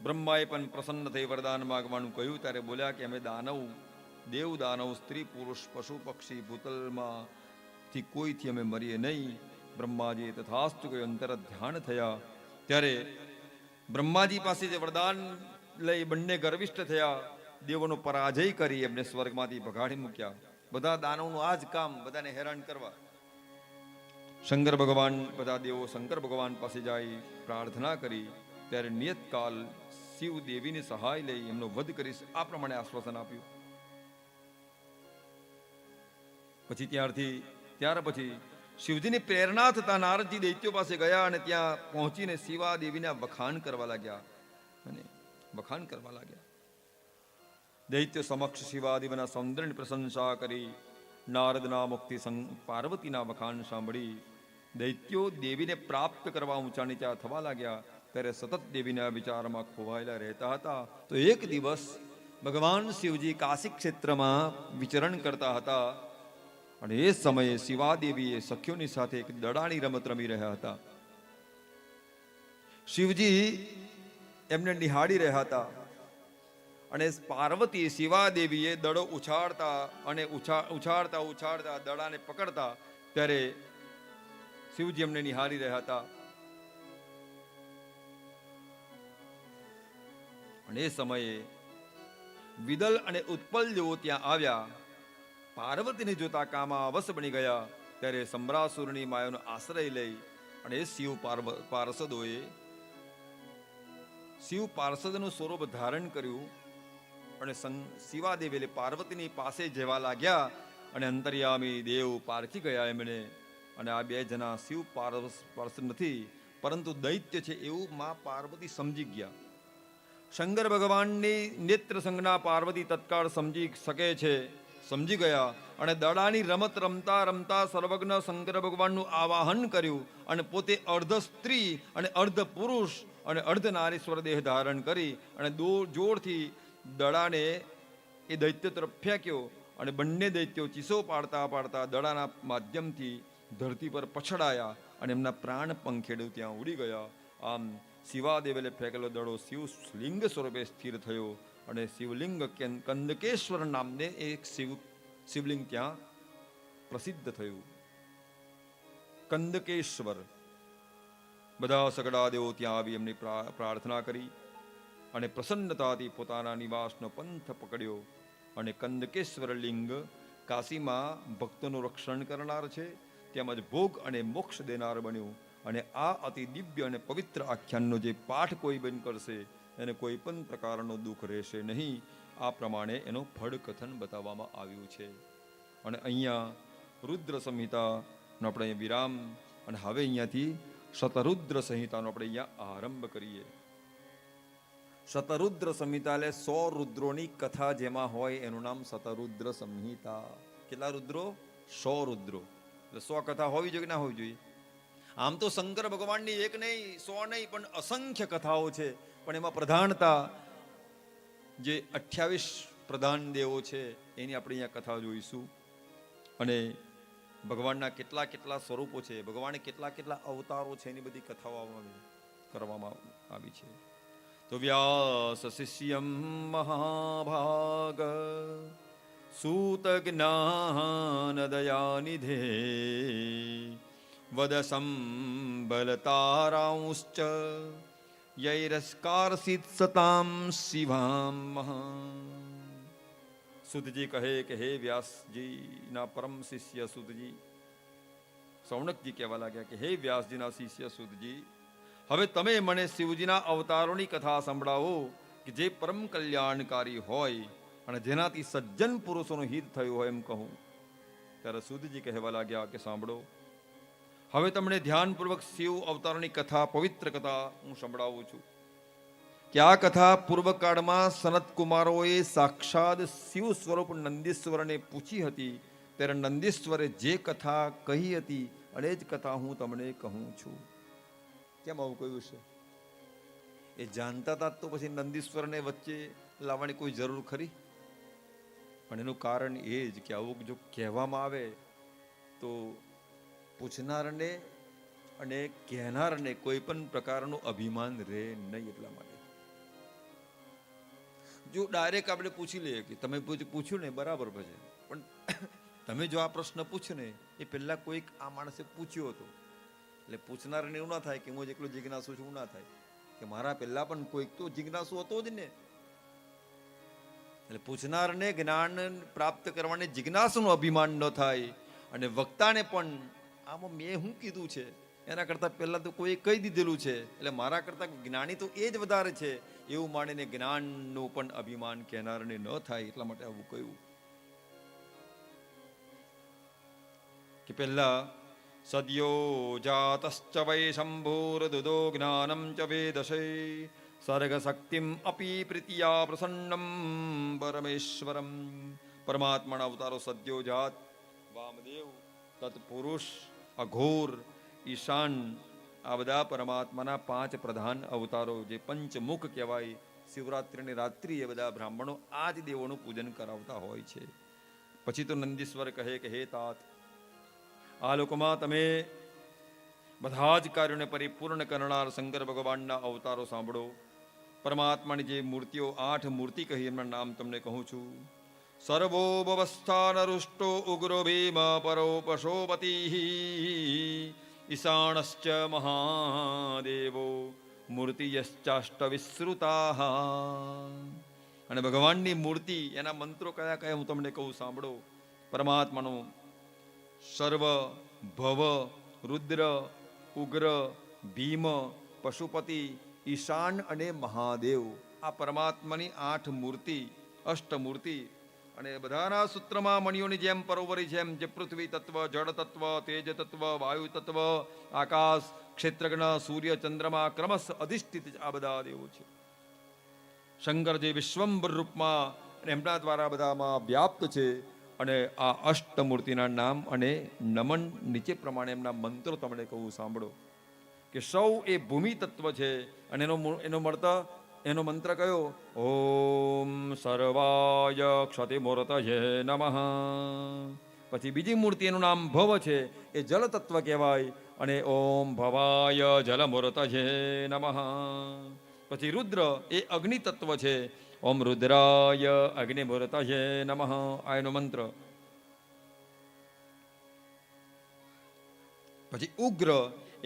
બ્રહ્માએ પણ પ્રસન્ન થઈ વરદાન માગવાનું કહ્યું ત્યારે બોલ્યા કે અમે દાનવ, દેવ દાનવ, સ્ત્રી પુરુષ, પશુ પક્ષી, ભૂતલમાંથી કોઈથી અમે મરીએ નહીં. બ્રહ્માજી તથાસ્તુ કહ્યું. અંતર ધ્યાન થયા ત્યારે બ્રહ્માજી પાસે જે વરદાન લઈ બંને ગર્વિષ્ઠ થયા. દેવોનો પરાજય કરી એમને સ્વર્ગમાંથી ભગાડી મૂક્યા. બધા દાનવનું આ જ કામ, બધાને હેરાન કરવા. શંકર ભગવાન, બધા દેવો શંકર ભગવાન પાસે જાય, પ્રાર્થના કરી ત્યારે નિયતકાલ શિવ દેવીની સહાય લઈ એમનો વધ કરીશ આ પ્રમાણે આશ્વાસન આપ્યું. પછી ત્યાર પછી શિવજીની પ્રેરણા થતા નારદજી દૈત્યો પાસે ગયા અને ત્યાં પહોંચીને શિવા દેવીના વખાણ કરવા લાગ્યા અને વખાણ કરવા લાગ્યા. દૈત્ય સમક્ષ શિવાદેવના સૌંદર્યની પ્રશંસા કરી નારદના મુખથી પાર્વતીના વખાણ સાંભળી દૈત્યો દેવીને પ્રાપ્ત કરવા ઊંચા નીચા થવા લાગ્યા. ત્યારે સતત દેવીના વિચારમાં ખોવાયેલા રહેતા હતા. તો એક દિવસ ભગવાન શિવજી કાશી ક્ષેત્રમાં વિચરણ કરતા હતા અને એ સમયે શિવાદેવીએ સખીઓની સાથે એક દડાની રમત રમી રહ્યા હતા. શિવજી એમને નિહાળી રહ્યા હતા અને પાર્વતી શિવાદેવીએ દડો ઉછાળતા અને ઉછાળતા દડાને પકડતા ત્યારે શિવજી એમને નિહાળી રહ્યા હતા. અને એ સમયે વિદલ અને ઉત્પલ જેવો ત્યાં આવ્યા. પાર્વતીને જોતા કામાવશ બની ગયા. ત્યારે સંભ્રાસુરની માયાનો આશ્રય લઈ અને શિવ પાર્ષદનું સ્વરૂપ ધારણ કર્યું અને શિવાદેવી પાર્વતીની પાસે જવા લાગ્યા અને અંતર્યામી દેવ પારખી ગયા એમને. અને આ બે જણા શિવ પાર્ષદ નથી પરંતુ દૈત્ય છે એવું માં પાર્વતી સમજી ગયા. શંકર ભગવાનની નેત્ર સંજ્ઞા પાર્વતી તત્કાળ સમજી શકે છે, સમજી ગયા અને દડાની રમત રમતા રમતા સર્વજ્ઞ શંકર ભગવાનનું આવાહન કર્યું અને પોતે અર્ધ સ્ત્રી અને અર્ધ પુરુષ અને અર્ધ નારીશ્વર દેહ ધારણ કરી અને જોરથી દડાને એ દૈત્ય તરફ ફેંક્યો અને બંને દૈત્યો ચીસો પાડતા પાડતા દડાના માધ્યમથી ધરતી પર પછડાયા અને એમના પ્રાણ પંખેડું ત્યાં ઉડી ગયા. આમ શિવાદેવે ફેંકેલો દડો શિવલિંગ સ્વરૂપે સ્થિર થયો અને શિવલિંગ કંદકેશ્વર નામને એક શિવલિંગ ત્યાં પ્રસિદ્ધ થયું. કંદકેશ્વર. બધા સગડા દેવો ત્યાં આવી એમની પ્રાર્થના કરી અને પ્રસન્નતાથી પોતાના નિવાસનો પંથ પકડ્યો અને કંદકેશ્વર લિંગ કાશીમાં ભક્તોનું રક્ષણ કરનાર છે, તેમજ ભોગ અને મોક્ષ દેનાર બન્યું. અને આ અતિ દિવ્ય અને પવિત્ર આખ્યાનનો જે પાઠ કોઈ બન કરશે એને કોઈ પણ પ્રકારનો દુઃખ રહેશે નહીં. આ પ્રમાણે એનો ફળ કથન બતાવવામાં આવ્યું છે. અને અહીંયા રુદ્ર સંહિતાનો આપણે વિરામ અને હવે અહીંયાથી શતરુદ્ર સંહિતાનો આપણે અહીંયા આરંભ કરીએ. શતરુદ્ર સંહિતા એટલે 100 રુદ્રોની કથા જેમાં હોય એનું નામ શતરુદ્ર સંહિતા. કેટલા રુદ્રો? 100 રુદ્રો. એટલે 100 કથા હોવી જોઈએ કે ના હોવી જોઈએ? આમ તો શંકર ભગવાનની એક નહીં 100 નહીં પણ અસંખ્ય કથાઓ છે, પણ એમાં પ્રધાનતા જે 28 પ્રધાન દેવો છે એની આપણે અહીંયા કથા જોઈશું. અને ભગવાનના કેટલા કેટલા સ્વરૂપો છે, ભગવાને કેટલા કેટલા અવતારો છે એની બધી કથાઓ કરવામાં આવી છે. તો વ્યાસ શિષ્યમ મહાભાગ સૂત જ્ઞાન દયાનિધે વદ સંબલતારાંશ્ચ યૈરસ્કારસિત સતામ શિવામ. સુતજી કહે કે હે વ્યાસજીના પરમ શિષ્ય સુતજી, સૌનકજી કહેવા લાગ્યા કે હે વ્યાસજીના શિષ્ય સુતજી, હવે તમે મને શિવજીના અવતારોની કથા સંભળાવો કે જે પરમ કલ્યાણકારી હોય અને જેનાથી સજ્જન પુરુષોનું હિત થયું હોય એમ કહું. ત્યારે સુતજી કહેવા લાગ્યા કે સાંભળો, હવે તમને ધ્યાનપૂર્વક શિવ અવતારની કથા, પવિત્ર કથા હું સંભળાવું છું. કે આ કથા પૂર્વકાળમાં સનત કુમારોએ સાક્ષાત શિવ સ્વરૂપ નંદીશ્વરને પૂછી હતી. ત્યારે નંદીશ્વરે જે કથા કહી હતી અને જ કથા હું તમને કહું છું. કેમ આવું કહ્યું છે? એ જાણતા હતા તો પછી નંદીશ્વરને વચ્ચે લાવવાની કોઈ જરૂર ખરી? પણ એનું કારણ એ જ કે આવું જો કહેવામાં આવે તો પૂછનારને અને કહેનારને કોઈ પણ પ્રકારનું અભિમાન રહે નહીં. એટલા માટે જો ડાયરેક્ટ આપણે પૂછી લઈએ કે તમે પૂછ્યું ને બરાબર છે, પણ તમે જો આ પ્રશ્ન પૂછ્યો ને એ પહેલા કોઈક આ માણસે પૂછ્યો હતો, એટલે પૂછનારને એવું ના થાય કે હું જેટલો જિજ્ઞાસુ છું, એવું ના થાય કે મારા પહેલા પણ કોઈક તો જિજ્ઞાસુ હતો જ ને. એટલે પૂછનારને જ્ઞાન પ્રાપ્ત કરવાને જિજ્ઞાસુનું અભિમાન ન થાય, અને વક્તાને પણ આમાં મેં શું કીધું છે એના કરતાં પહેલાં તો કોઈ કહી દીધેલું છે, એટલે મારા કરતાં જ્ઞાની તો એ જ વધારે છે એવું માનીને જ્ઞાનનું પણ અભિમાન કહેનારને ન થાય, એટલા માટે આવું કહ્યું કે પહેલા સદ્યો જાતશ્ચ વૈ શંભુર્દુદો જ્ઞાનમ ચ વેદશે સર્ગ શક્તિમ અપી પ્રીતિયા પ્રસન્નમ પરમેશ્વરમ. પરમાત્માના અવતારો સદ્યો જાત, વામદેવ, તત્પુરુષ, અઘોર, ઈશાન, આ બધા પરમાત્માના 5 પ્રધાન અવતારો જે પંચમુખ કહેવાય. શિવરાત્રિની રાત્રિ એ બધા બ્રાહ્મણો આ જ દેવોનું પૂજન કરાવતા હોય છે. પછી તો નંદીશ્વર કહે કે હે તાત, આ લોકોમાં તમે બધા જ કાર્યોને પરિપૂર્ણ કરનાર શંકર ભગવાનના અવતારો સાંભળો. પરમાત્માની જે મૂર્તિઓ 8 મૂર્તિ કહી એમના નામ તમને કહું છું. સર્વો ભવસ્થાન રુષ્ટો ઉગ્રો ભીમ પરો પશોપતિ ઈશાણશ્ચ મહાદેવો મૂર્તિયશ્ચાષ્ટવિશ્રુતા. અને ભગવાનની મૂર્તિ એના મંત્રો કયા કયા હું તમને કહું સાંભળો. પરમાત્માનો સર્વ, ભવ, રુદ્ર, ઉગ્ર, ભીમ, પશુપતિ, ઈશાન અને મહાદેવ, આ પરમાત્માની 8 મૂર્તિ, અષ્ટમૂર્તિ. અને બધાના સૂત્રમાં મણિઓની જેમ પરોવરી જેમ જે પૃથ્વી તત્વ, જળ તત્વ, તેજ તત્વ, વાયુ તત્વ, આકાશ, ક્ષેત્રજ્ઞ, સૂર્ય, ચંદ્રમા ક્રમશ અધિષ્ઠિત આ બધા દેવો છે. શંકર જે વિશ્વંભર રૂપમાં એમના દ્વારા બધામાં વ્યાપ્ત છે. અને આ અષ્ટમૂર્તિના નામ અને નમન નીચે પ્રમાણે એમના મંત્રો તમને કહું સાંભળો. કે સૌ એ ભૂમિ તત્વ છે, અને એનો મંત્ર કયો? ઓમ સર્વાય ક્ષતિમૂર્તયે નમઃ. પછી બીજી મૂર્તિ એનું નામ ભવ છે, એ જલ તત્વ કહેવાય, અને ઓમ ભવાય જલમૂર્તયે નમઃ. પછી રુદ્ર એ અગ્નિ તત્વ છે, ઓમ રુદ્રાય અગ્નિમૂર્તયે નમઃ, આ એનો મંત્ર. પછી ઉગ્ર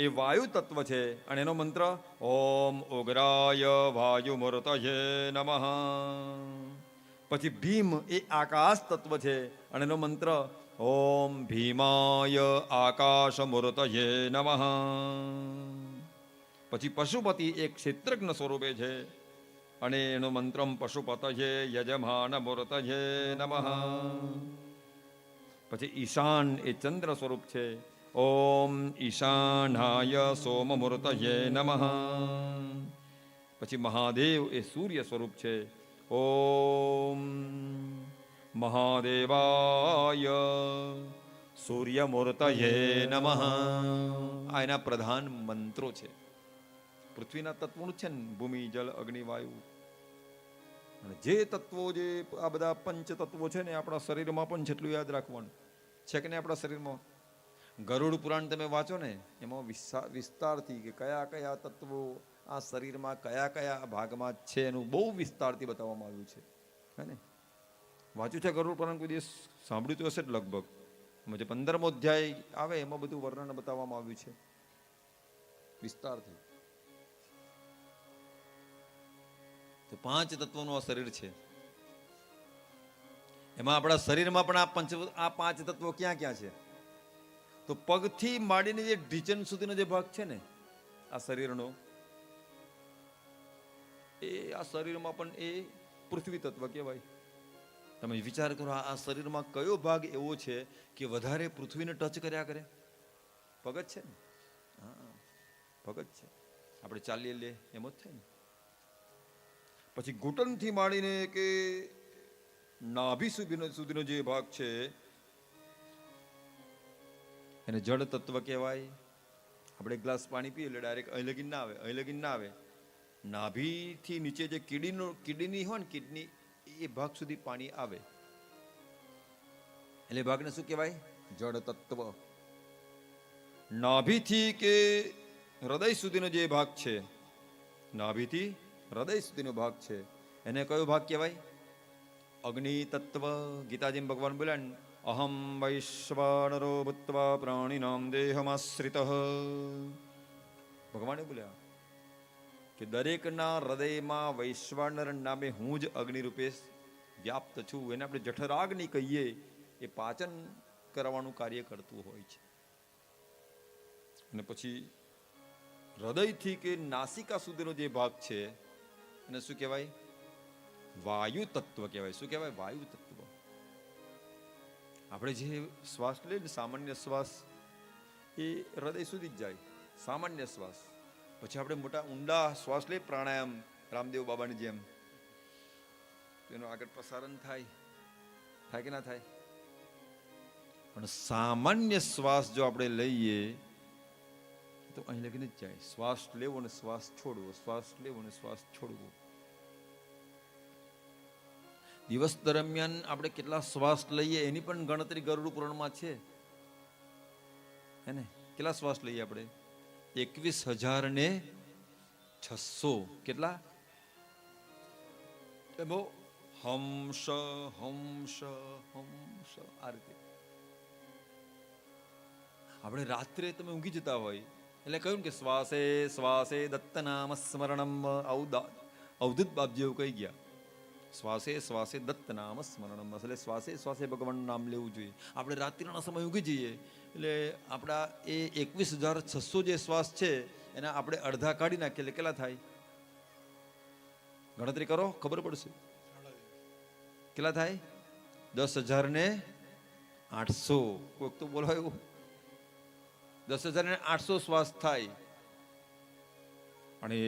એ વાયુ તત્વ છે, અને એનો મંત્ર ઓમ ઉગ્રાય વાયુમૂર્તયે નમઃ. પછી ભીમ એ આકાશ તત્વ છે, અને એનો મંત્ર ઓમ ભીમાય આકાશમૂર્તયે નમઃ. પછી પશુપતિ એ ક્ષેત્રજ્ઞ સ્વરૂપે છે, અને એનો મંત્રમ પશુપતયે યજમાન મૂર્તયે નમઃ. પછી ઈશાન એ ચંદ્ર સ્વરૂપ છે, ઓમ ઈશાનાય સોમમૂર્તયે નમઃ. પછી મહાદેવ એ સૂર્ય સ્વરૂપ છે, ઓમ મહાદેવાય સૂર્યમૂર્તયે નમઃ. આ એના પ્રધાન મંત્રો છે. પૃથ્વીના તત્વોનું છે ને, ભૂમિ, જલ, અગ્નિ, વાયુ. અને જે તત્વો, જે આ બધા પંચ તત્વો છે ને, આપણા શરીરમાં પણ જેટલું યાદ રાખવાનું છે કે નહીં. આપણા શરીરમાં ગરુડ પુરાણ તમે વાંચો ને, એમાં વિસ્તારથી કે કયા કયા તત્વો આ શરીરમાં કયા કયા ભાગમાં છે એનું બહુ વિસ્તારથી બતાવવામાં આવ્યું છે. હે ને? વાંચ્યું છે ગરુડ પુરાણ? કોઈ દિવસ સાંભળ્યું તો હશે જ લગભગ. એમાં જે 15મો અધ્યાય આવે એમાં બધું વર્ણન બતાવવામાં આવ્યું છે વિસ્તારથી. તો 5 તત્વોનું આ શરીર છે. એમાં આપણા શરીરમાં પણ આ 5 તત્વો ક્યાં ક્યાં છે? તો પગથી માંડીને જે ઢીચન સુધીનો જે ભાગ છે ને આ શરીરનો, એ આ શરીરમાં પણ એ પૃથ્વી તત્વ કહેવાય. તમે વિચાર કરો, આ શરીરમાં કયો ભાગ એવો છે કે વધારે પૃથ્વીને ટચ કર્યા કરે? પગ જ છે ને. હા, પગ જ છે. આપણે ચાલીએ લે એમ જ થાય ને. પછી ઘૂંટણથી માંડીને કે નાભી સુધીનો જે ભાગ છે એને જળ તત્વ કહેવાય. આપણે એક ગ્લાસ પાણી પીએ એટલે ડાયરેક્ટ અહીં લગીન ના આવે. નાભીથી નીચે જે કિડની હોય ને, કિડની, એ ભાગ સુધી પાણી આવે, એટલે ભાગને શું કહેવાય? જળ તત્વ. નાભીથી કે હૃદય સુધીનો જે ભાગ છે, નાભીથી હૃદય સુધીનો ભાગ છે, એને કયો ભાગ કહેવાય? અગ્નિ તત્વ. ગીતાજીમાં ભગવાન બોલ્યા ને, અહમ વૈશ્વાનરો ભૂત્વા પ્રાણીનામ દેહમાશ્રિતઃ. ભગવાને બોલ્યા કે દરેકના હૃદયમાં વૈશ્વાનર નામે હું જ અગ્નિ રૂપે વ્યાપ્ત છું. એને આપણે જઠરાગ્નિ કહીએ. એ પાચન કરવાનું કાર્ય કરતું હોય છે. અને પછી હૃદયથી કે નાસિકા સુધીનો જે ભાગ છે એને શું કહેવાય? વાયુ તત્વ કહેવાય. શું કહેવાય? વાયુ તત્વ. આપણે જે શ્વાસ લઈએ ને, સામાન્ય શ્વાસ, એ હૃદય સુધી જ જાય, સામાન્ય શ્વાસ. પછી આપણે મોટા ઊંડા શ્વાસ લઈએ, પ્રાણાયામ, રામદેવ બાબાની જેમ, એનું આગળ પ્રસારણ થાય કે ના થાય? પણ સામાન્ય શ્વાસ જો આપણે લઈએ તો અહીં લગીને જ જાય. શ્વાસ લેવો અને શ્વાસ છોડવો, શ્વાસ લેવો અને શ્વાસ છોડવો. દિવસ દરમિયાન આપણે કેટલા શ્વાસ લઈએ એની પણ ગણતરી ગરુડ પુરાણમાં છે. હે ને? કેટલા શ્વાસ લઈએ આપણે? 21,600. કેટલા? બહુ હંસ હંસ હંસ આ રીતે. આપણે રાત્રે તમે ઊંઘી જતા હોય એટલે કહ્યું ને કે શ્વાસે શ્વાસે દત્ત નામ સ્મરણમ. અવધૂત બાપજી એવું કહી ગયા, શ્વાસે શ્વાસે દત્ત નામ સ્મરણમ. એટલે શ્વાસે શ્વાસે ભગવાનનું નામ લેવું જોઈએ. આપણે રાત્રિના સમય ઊંઘી જઈએ એટલે આપણા એ 21,600 જે શ્વાસ છે એના આપણે અડધા કાઢી નાખીએ એટલે કેટલા થાય? ગણતરી કરો, ખબર પડશે. કેટલા થાય? 10,800. કોઈક તો બોલાયું 10,800 શ્વાસ થાય. અને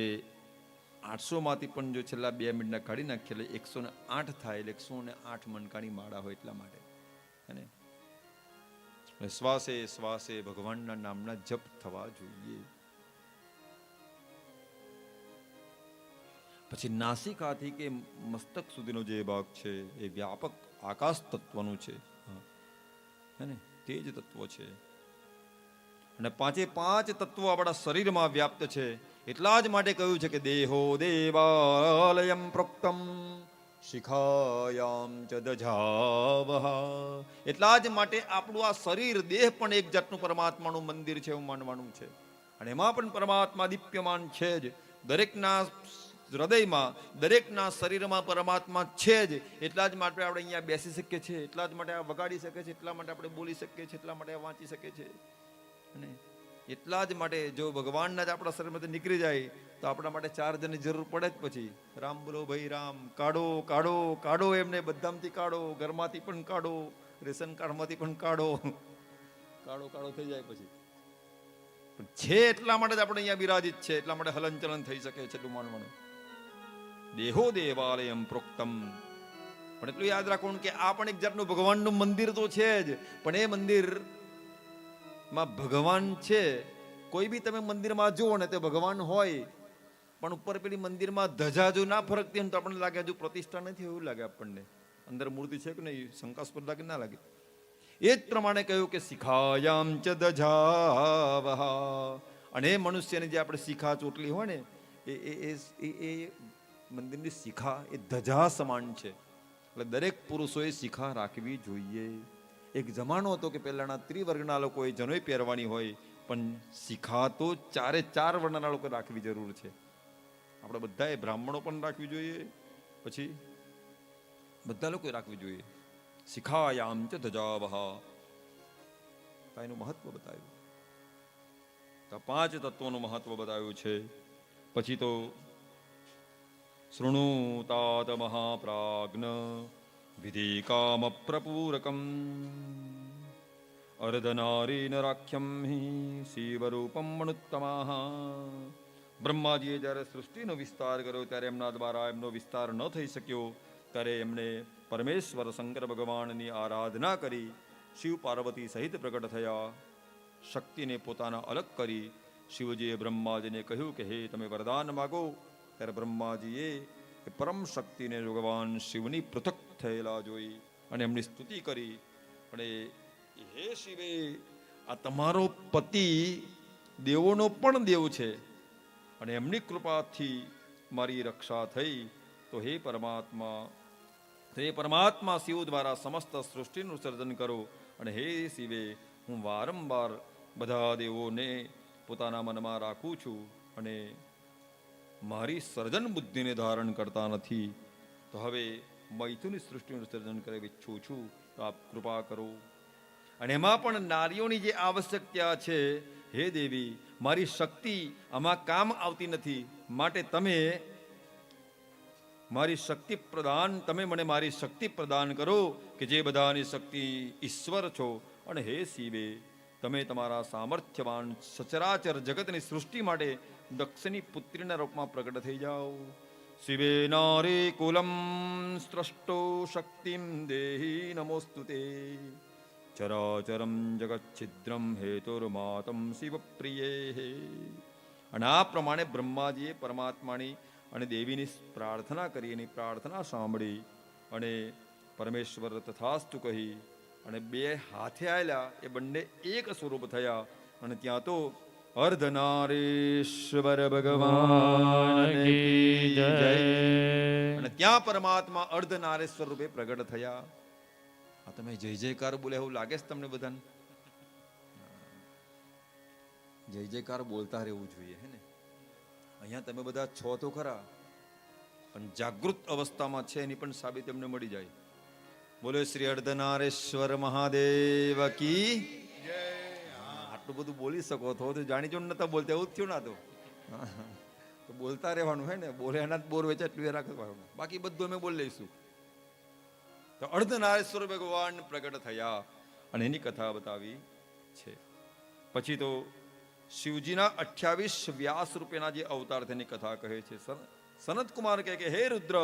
800 માંથી પણ જો છેલ્લા 2 મિનિટના કાઢી નાખીએ એટલે 108 થાય. એટલે 108 મણકાની માળા હોય એટલા માટે. હે ને? શ્વાસે શ્વાસે ભગવાનના નામના જપ થવા જોઈએ. પછી નાસિકાથી કે મસ્તક સુધીનો જે ભાગ છે એ વ્યાપક આકાશ તત્વનું છે. હે ને? તેજ તત્વ છે. અને 5 તત્વો આપણા શરીરમાં વ્યાપ્ત છે. એટલા જ માટે કહ્યું છે કે દેહો દેવાલયમ પ્રોક્તમ શિખાયામ ચ દજાવહા. એટલા જ માટે આપણું આ શરીર, દેહ પણ એક જાતનું પરમાત્માનું મંદિર છે એવું માનવાનું છે. અને એમાં પણ પરમાત્મા દીપ્યમાન છે જ. દરેકના હૃદયમાં, દરેકના શરીરમાં પરમાત્મા છે જ. એટલા જ માટે આપણે અહીંયા બેસી શકીએ છીએ, એટલા જ માટે આ વગાડી શકીએ છીએ, એટલા માટે આપણે બોલી શકીએ છીએ, એટલા માટે વાંચી શકીએ છીએ. અને એટલા જ માટે જો ભગવાનના જ આપણા શરીરમાંથી નીકળી જાય તો આપણા માટે 4 જણની જરૂર પડે જ. પછી રામ બોલો ભાઈ રામ, કાઢો કાઢો કાઢો, એમને બધામાંથી કાઢો, ઘરમાંથી પણ કાઢો, રેશન કાર્ડમાંથી પણ કાઢો, કાઢો કાઢો થઈ જાય. પછી પણ છે એટલા માટે જ આપણે અહીંયા બિરાજિત છે, એટલા માટે હલનચલન થઈ શકે છે એટલું માનવાનું. દેહો દેવાલયમ પ્રોક્તમ. પણ એટલું યાદ રાખવાનું કે આ પણ એક જાતનું ભગવાનનું મંદિર તો છે જ. પણ એ મંદિર માં ભગવાન છે. કોઈ બી તમે મંદિરમાં જુઓ ને તે ભગવાન હોય, પણ ઉપર પેલી મંદિરમાં ધજા જો ના ફરકતી હોય તો આપણને લાગે હજુ પ્રતિષ્ઠા નથી, એવું લાગે આપણને. અંદર મૂર્તિ છે કે નહીં, શંકાસ્પદ લાગે ના લાગે? એ જ પ્રમાણે કહ્યું કે શિખાયામ ચ દજાવહા. અને એ મનુષ્યની જે આપણે શિખા ચોટલી હોય ને એ મંદિરની શિખા એ ધજા સમાન છે. એટલે દરેક પુરુષોએ શિખા રાખવી જોઈએ. એક જમાનો હતો કે પહેલાના ત્રિવર્ગના લોકોએ જનોઈ પહેરવાની હોય, પણ શિખા તો 4 વર્ણના લોકો રાખવી જરૂર છે. આપણે બધાએ બ્રાહ્મણો પણ રાખવી જોઈએ, પછી બધા લોકોએ રાખવી જોઈએ. શિખાયામ ચ ધજાવહા. એનું મહત્વ બતાવ્યું. તો 5 તત્વોનું મહત્વ બતાવ્યું છે. પછી તો શૃણુતાત મહાપ્રાજ્ઞ વિધિ કામ પ્રપૂરકમ અર્ધનારી નરાખ્યમ હિ શિવરૂપમ મનુત્તમાઃ. બ્રહ્માજીએ જ્યારે સૃષ્ટિનો વિસ્તાર કર્યો ત્યારે એમના દ્વારા એમનો વિસ્તાર ન થઈ શક્યો. ત્યારે એમણે પરમેશ્વર શંકર ભગવાનની આરાધના કરી. શિવ પાર્વતી સહિત પ્રગટ થયા. શક્તિને પોતાના અલગ કરી શિવજીએ બ્રહ્માજીને કહ્યું કે હે તમે વરદાન માગો. ત્યારે બ્રહ્માજીએ પરમ શક્તિને ભગવાન શિવની પૃથક થયેલા જોઈ અને એમની સ્તુતિ કરી. અને હે શિવે, આ તમારો પતિ દેવોનો પણ દેવ છે અને એમની કૃપાથી મારી રક્ષા થઈ. તો હે પરમાત્મા શિવ દ્વારા સમસ્ત સૃષ્ટિનું સર્જન કરો. અને હે શિવે, હું વારંવાર બધા દેવોને પોતાના મનમાં રાખું છું અને મારી સર્જન બુદ્ધિને ધારણ કરતા નથી. તો હવે મૈથુની સૃષ્ટિનું સર્જન કરવા ઈચ્છું છું, તો આપ કૃપા કરો. અને એમાં પણ નારીઓની જે આવશ્યકતા છે, હે દેવી, મારી શક્તિ આમાં કામ આવતી નથી, માટે તમે મને મારી શક્તિ પ્રદાન કરો કે જે બધાની શક્તિ ઈશ્વર છો. અને હે શિવે, તમે તમારા સામર્થ્યવાન સચરાચર જગતની સૃષ્ટિ માટે દક્ષની પુત્રીના રૂપમાં પ્રગટ થઈ જાઓ. શિવે નારી કુલમ સ્રષ્ટો શક્તિમ દેહી નમોસ્તુતે. ચરાચરમ જગચ્છિદ્રમ હેતુર્માતમ શિવ પ્રિયે. અને આ પ્રમાણે બ્રહ્માજીએ પરમાત્માની અને દેવીની પ્રાર્થના કરી, એની પ્રાર્થના સાંભળી અને પરમેશ્વર તથાસ્તુ કહી અને બે હાથે આવેલા એ બંને એક સ્વરૂપ થયા. અને ત્યાં તો અર્ધનારીશ્વર ભગવાન કી જય. અને ત્યાં પરમાત્મા અર્ધનારીશ્વર રૂપે પ્રગટ થયા. આ તમે જય જયકાર બોલે એવું લાગે છે તમને બધાને? જય જયકાર બોલતા રહેવું જોઈએ, હે ને? અહીંયા તમે બધા છો તો ખરા, પણ જાગૃત અવસ્થામાં છે એની પણ સાબિત એમને મળી જાય. બોલે શ્રી અર્ધનારેશ્વર મહાદેવ કી જય. આટલું બધું બોલી શકો તો જાણી જો નતા બોલતા, એવું જ થયું ના તો બોલતા રહેવાનું, હે ને? બોલે એના બોર વેચે એટલું રાખવાનું, બાકી બધું અમે બોલી લઈશું. તો અર્ધનારેશ્વર ભગવાન પ્રગટ થયા અને એની કથા બતાવી છે. પછી તો શિવજીના 28 વ્યાસ રૂપેના જે અવતાર તેની કથા કહે છે. સનત કુમાર કહે કે હે રુદ્ર,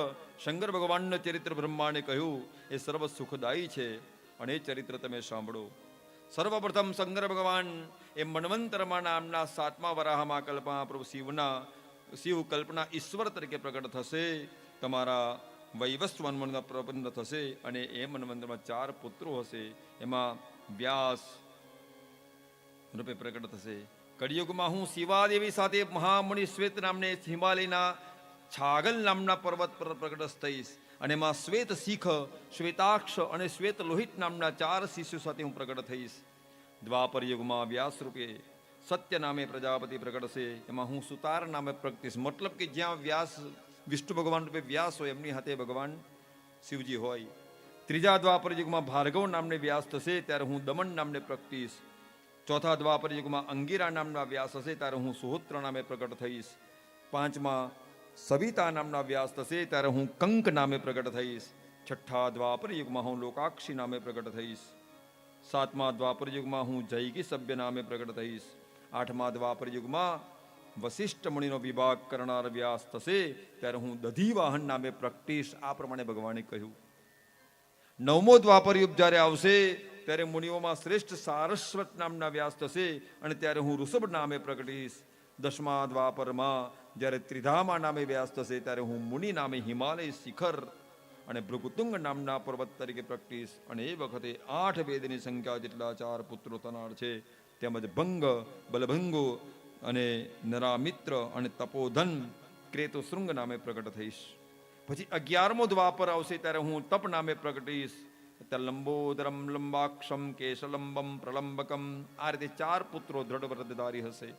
શંકર ભગવાનનું ચરિત્ર બ્રહ્માને કહ્યું એ સર્વ સુખદાયી છે અને એ ચરિત્ર તમે સાંભળો. સર્વપ્રથમ શંકર ભગવાન એ મન્વંતરમાં નામના 7મા વરાહમાં કલ્પના પ્રભુ શિવ કલ્પના ઈશ્વર તરીકે પ્રગટ થશે. તમારા વૈવસ્વ મન્વંતર પ્રબંધ થશે અને એ મન્વંતરમાં 4 પુત્રો હશે. એમાં વ્યાસ રૂપે પ્રગટ થશે. કળિયુગમાં હું શિવાદેવી સાથે મહામુનિ શ્વેત નામને હિમાલયના છાગલ નામના પર્વત પર પ્રગટ થઈશ. અને એમાં શ્વેત શીખ, શ્વેતાક્ષ અને શ્વેત લોહિત નામના 4 શિષ્યો સાથે હું પ્રગટ થઈશ. દ્વાપર યુગમાં વ્યાસ રૂપે સત્ય નામે પ્રજાપતિ પ્રગટ છે. એમાં હું સુતાર નામે પ્રગટીશ. મતલબ કે જ્યાં વ્યાસ વિષ્ણુ ભગવાન રૂપે વ્યાસ હોય, એમની હાથે ભગવાન શિવજી હોય. ત્રીજા દ્વાપર યુગમાં ભાર્ગવ નામને વ્યાસ થશે, ત્યારે હું દમન નામને પ્રગટીશ. ચોથા દ્વાપર યુગમાં અંગીરા નામના વ્યાસ હશે, ત્યારે હું સુહોત્ર નામે પ્રગટ થઈશ. પાંચમા સવિતા નામના વ્યાસ થશે, ત્યારે હું કંક નામે પ્રગટ થઈશ. છઠ્ઠા દ્વાપર યુગમાં હું લોકાક્ષી નામે પ્રગટ થઈશ. સાતમા દ્વાપર યુગમાં હું જૈગી સભ્ય નામે પ્રગટ થઈશ. આઠમા દ્વાપર યુગમાં વશિષ્ઠ મુનિનો વિભાગ કરનાર વ્યાસ થશે, ત્યારે હું દધિવાહન નામે પ્રગટીશ. આ પ્રમાણે ભગવાને કહ્યું. નવમો દ્વાપર યુગ જ્યારે આવશે, ત્યારે મુનિઓમાં શ્રેષ્ઠ સારસ્વત નામના વ્યાસ થશે અને ત્યારે હું ઋષભ નામે પ્રગટીશ. દસમા દ્વાપરમાં જ્યારે ત્રિધામા નામે વ્યાસ થશે, ત્યારે હું મુનિ નામે હિમાલય શિખર અને ભૃગુતુંગ નામના પર્વત તરીકે પ્રગટીશ. અને એ વખતે 8 વેદની સંખ્યા જેટલા 4 પુત્રો થનાર છે. તેમજ ભંગ, બલભંગો અને નરામિત્ર અને તપોધન ક્રેતુશૃંગ નામે પ્રગટ થઈશ. પછી 11મો દ્વાપર આવશે, ત્યારે હું તપ નામે પ્રગટીશ. લંબોદરમ લંબાક્ષમ કેશલંબમ પ્રલંબકમ, આ રીતે 4 પુત્રો દ્રઢ વ્રતધારી હશે.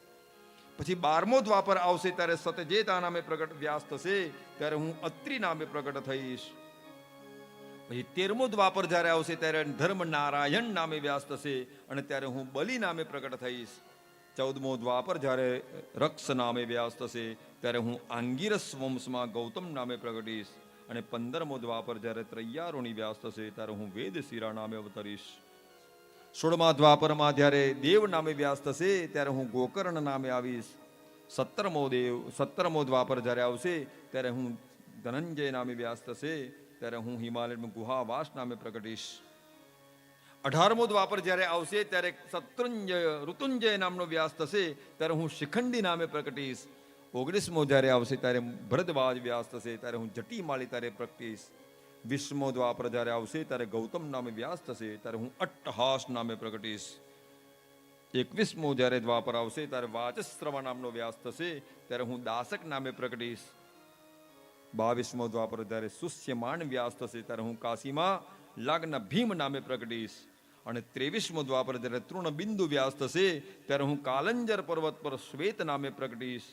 પછી 12મો દ્વાપર આવશે, ત્યારે સતજેતા નામે પ્રગટ વ્યાસ થશે, ત્યારે હું અત્રિ નામે પ્રગટ થઈશ. પછી 13મો દ્વાપર જ્યારે આવશે, ત્યારે ધર્મ નારાયણ નામે વ્યાસ થશે અને ત્યારે હું બલિ નામે પ્રગટ થઈશ. 14મો દ્વાપર જ્યારે રક્ષ નામે વ્યાસ થશે, ત્યારે હું આંગિરસ વંશમાં ગૌતમ નામે પ્રગટીશ. અને 15મો દ્વાપર જ્યારે ત્રૈયારોની વ્યાસ થશે, ત્યારે હું વેદશિરા નામે અવતરીશ. 16મા દ્વાપરમાં જ્યારે દેવ નામે વ્યાસ થશે, ત્યારે હું ગોકર્ણ નામે આવીશ. 17મો દ્વાપર જ્યારે આવશે, ત્યારે હું ધનંજય નામે વ્યાસ થશે, ત્યારે હું હિમાલયમાં ગુહાવાસ નામે પ્રગટીશ. 18મો દ્વાપર જ્યારે આવશે, ત્યારે ઋતુંજય નામનો વ્યાસ થશે, ત્યારે હું શિખંડી નામે પ્રગટીશ. 19મો જ્યારે આવશે, ત્યારે ભરદ્વાજ વ્યાસ થશે, ત્યારે હું જટીમાળી ત્યારે પ્રગટીશ. 20મો દ્વાપર જ્યારે આવશે, ત્યારે ગૌતમ નામે વ્યાસ થશે, ત્યારે હું અટ્ટહાસ નામે પ્રગટીશ. 21મો જ્યારે દ્વાપર આવશે, ત્યારે વાચસ્રવા નામનો વ્યાસ થશે, ત્યારે હું દાસક નામે પ્રગટીશ. 22મો દ્વાપર જ્યારે સુષ્યમાન વ્યાસ થશે ત્યારે હું કાશીમાં લાગના ભીમ નામે પ્રગટીશ. અને 23મો દ્વાપર જ્યારે તૃણબિંદુ વ્યાસ થશે ત્યારે હું કાલંજર પર્વત પર શ્વેત નામે પ્રગટીશ.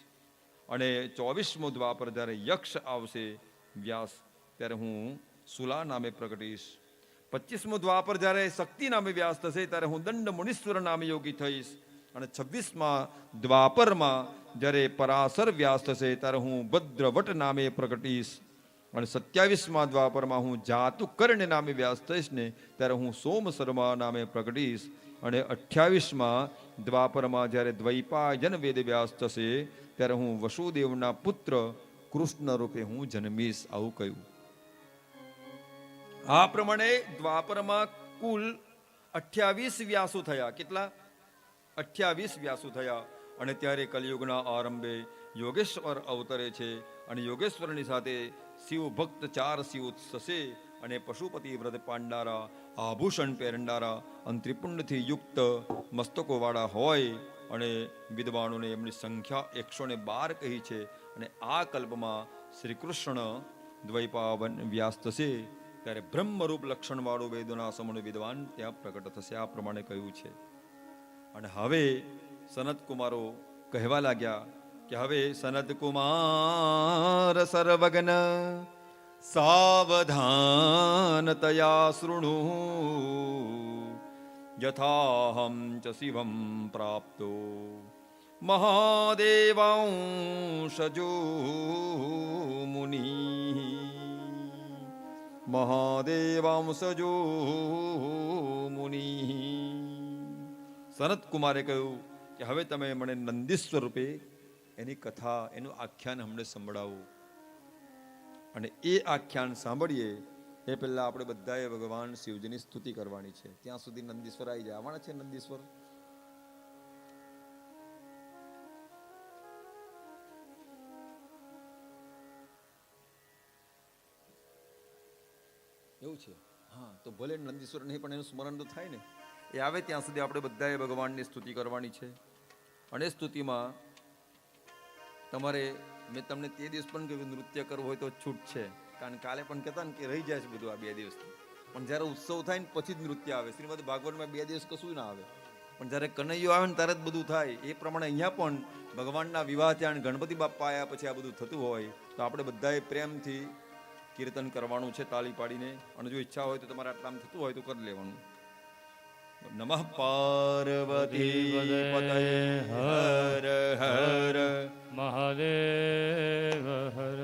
અને 24મો દ્વાપર જ્યારે યક્ષ આવશે વ્યાસ ત્યારે હું સુલા નામે પ્રગટીશ. 25મો દ્વાપર જ્યારે શક્તિ નામે વ્યાસ થશે ત્યારે હું દંડ મુનીશ્વર નામે યોગી થઈશ. અને 26મા દ્વાપરમાં જ્યારે પરાશર વ્યાસ થશે ત્યારે હું ભદ્રવટ નામે પ્રગટીશ. અને 27મા દ્વાપરમાં હું જાતુકર્ણ નામે વ્યાસ થઈશ ને ત્યારે હું સોમ શર્મા નામે પ્રગટીશ. અને 28મા દ્વાપરમાં જ્યારે દ્વૈપાયન વેદ વ્યાસ થશે ત્યારે હું વસુદેવના પુત્ર કૃષ્ણ રૂપે હું જન્મીશ. આવું કહ્યું. આ પ્રમાણે દ્વાપરમાં કુલ 28 વ્યાસો થયા. કેટલા? 28 વ્યાસો થયા. અને ત્યારે કલિયુગના આરંભે યોગેશ્વર અવતરે છે. અને યોગેશ્વરની સાથે શિવ ભક્ત 4 શિવ થશે. અને પશુપતિ વ્રત પાંડારા, આભૂષણ પહેરનારા, અને ત્રિપુંડથી યુક્ત મસ્તકોવાળા હોય. અને વિદ્વાનોને એમની સંખ્યા 112 કહી છે. અને આ કલ્પમાં શ્રી કૃષ્ણ દ્વૈપાવન વ્યાસ થશે ત્યારે બ્રહ્મરૂપ લક્ષણવાળો વેદોના સમણ વિદ્વાન ત્યાં પ્રગટ થશે. આ પ્રમાણે કહ્યું છે. અને હવે સનત કુમારો કહેવા લાગ્યા કે હવે સનત કુમાર સર્વજ્ઞ સાવધાનતયા શૃણુ યથાહમ ચ શિવમ પ્રાપ્તો મહાદેવાંશજો મુનિ મહાદેવાંશજો મુનિ. સનત કુમારે કહ્યું કે હવે તમે મને નંદીશ્વર રૂપે એની કથા, એનું આખ્યાન અમને સંભળાવો. અને એ આખ્યાન સાંભળીએ એ પહેલા આપણે બધાએ ભગવાન શિવજીની સ્તુતિ કરવાની છે. ત્યાં સુધી નંદીશ્વર આવી જાય. આવવાના છે નંદીશ્વર. એવું છે? હા, તો ભલે નંદીશ્વર નહીં પણ એનું સ્મરણ તો થાય ને. એ આવે ત્યાં સુધી આપણે બધાએ ભગવાનની સ્તુતિ કરવાની છે. અને સ્તુતિમાં તમારે, મેં તમને તે દિવસ પણ કહ્યું નૃત્ય કરવું હોય તો છૂટ છે. કારણ કાલે પણ કહેતા ને કે રહી જાય છે બધું આ 2 દિવસ. પણ જ્યારે ઉત્સવ થાય ને પછી જ નૃત્ય આવે. શ્રીમદ ભાગવતમાં 2 દિવસ કશું ના આવે. પણ જ્યારે કનૈયો આવે ને ત્યારે જ બધું થાય. એ પ્રમાણે અહીંયા પણ ભગવાનના વિવાહ ત્યાં ગણપતિ બાપ્પા આવ્યા પછી આ બધું થતું હોય તો આપણે બધાએ પ્રેમથી કીર્તન કરવાનું છે તાળી પાડીને. અને જો ઈચ્છા હોય તો તમારે આટલામાં થતું હોય તો કરી લેવાનું. નમઃ પાર્વતી પતયે હર હર મહાદેવ હર.